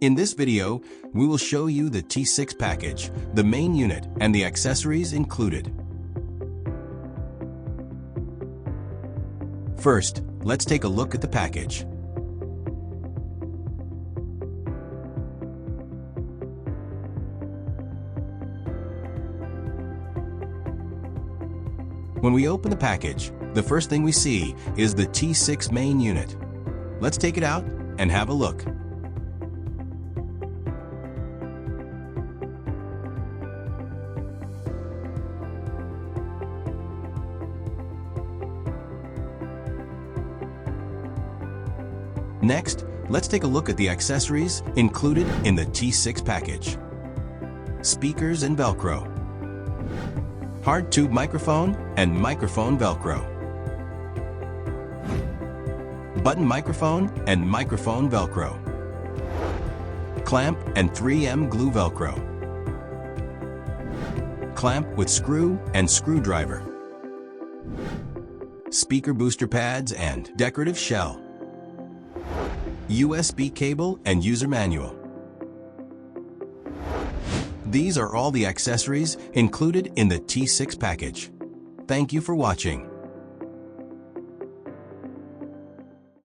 In this video, we will show you the T6 package, the main unit, and the accessories included. First, let's take a look at the package. When we open the package, the first thing we see is the T6 main unit. Let's take it out and have a look. Next, let's take a look at the accessories included in the T6 package. Speakers and Velcro. Hard tube microphone and microphone Velcro. Button microphone and microphone Velcro. Clamp and 3M glue Velcro. Clamp with screw and screwdriver. Speaker booster pads and decorative shell. USB cable and user manual. These are all the accessories included in the T6 package. Thank you for watching.